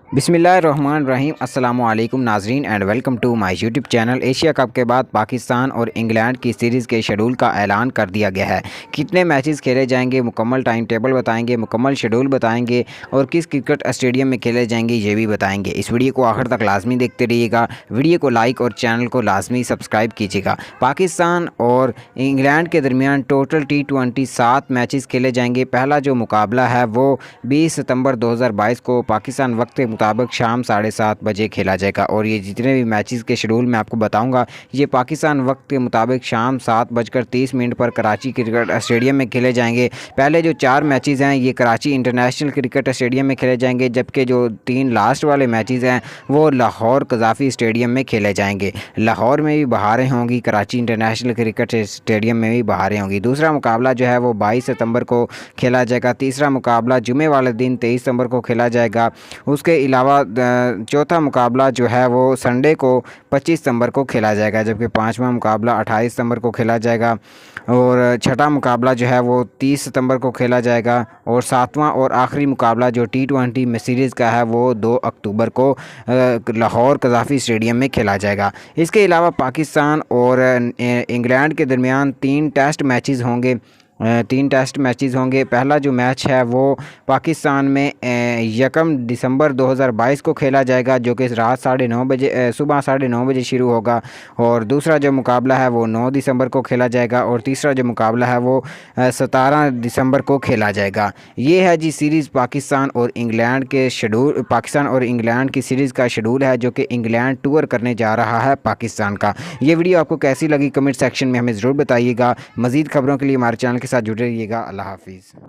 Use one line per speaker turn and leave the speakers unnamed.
बिस्मिल्लाहिर्रहमानिर्रहीम। अस्सलामु अलैकुम नाजरीन and welcome to my YouTube channel. Asia cup के बाद पाकिस्तान और इंग्लैंड की सीरीज़ के शेड्यूल का ऐलान कर दिया गया है। कितने मैचेस खेले जाएंगे, मुकम्मल टाइम टेबल बताएंगे, मुकम्मल शेड्यूल बताएंगे और किस क्रिकेट स्टेडियम में खेले जाएंगे ये भी बताएंगे। इस वीडियो को आखिर तक लाजमी देखते रहिएगा। वीडियो को लाइक और चैनल को लाजमी सब्सक्राइब कीजिएगा। पाकिस्तान और इंग्लैंड के दरमियान टोटल T20 7 मैचेस खेले जाएंगे। पहला जो मुकाबला है वो 20 सितंबर 2022 को पाकिस्तान वक्त के मुताबिक शाम 7:30 बजे खेला जाएगा। और ये जितने भी मैचेस के शेड्यूल मैं आपको बताऊंगा ये पाकिस्तान वक्त के मुताबिक शाम 7:30 पर कराची क्रिकेट स्टेडियम में खेले जाएंगे। पहले जो 4 मैचेस हैं ये कराची इंटरनेशनल क्रिकेट स्टेडियम में खेले जाएंगे, जबकि जो 3 लास्ट वाले मैचेस हैं वो लाहौर कज़ाफ़ी स्टेडियम में खेले जाएंगे। लाहौर में भी बहारें होंगी, कराची इंटरनेशनल क्रिकेट स्टेडियम में भी बहारें होंगी। दूसरा मुकाबला जो है वो 22 सितंबर को खेला जाएगा। तीसरा मुकाबला जुमे वाले दिन 23 सितंबर को खेला जाएगा। उसके अलावा चौथा मुकाबला जो है वो संडे को 25 सितंबर को खेला जाएगा, जबकि पाँचवा मुकाबला 28 सितंबर को खेला जाएगा। और छठा मुकाबला जो है वो 30 सितंबर को खेला जाएगा। और सातवां और आखिरी मुकाबला जो T20 में सीरीज़ का है वो 2 अक्टूबर को लाहौर कज़ाफ़ी स्टेडियम में खेला जाएगा। इसके अलावा पाकिस्तान और इंग्लैंड के दरमियान 3 टेस्ट मैचेस होंगे। 3 टेस्ट मैचेस होंगे। पहला जो मैच है वो पाकिस्तान में 1 दिसंबर 2022 को खेला जाएगा, जो कि रात 9:30 बजे सुबह 9:30 बजे शुरू होगा। और दूसरा जो मुकाबला है वो 9 दिसंबर को खेला जाएगा। और तीसरा जो मुकाबला है वो 17 दिसंबर को खेला जाएगा। ये है जी सीरीज़ पाकिस्तान और इंग्लैंड के शेड्यूल। पाकिस्तान और इंग्लैंड की सीरीज़ का शेड्यूल है जो कि इंग्लैंड टूर करने जा रहा है पाकिस्तान का। ये वीडियो आपको कैसी लगी कमेंट सेक्शन में हमें ज़रूर बताइएगा। मज़ीद खबरों के लिए हमारे चैनल के साथ जुड़े रहिएगा। अल्लाह हाफिज़।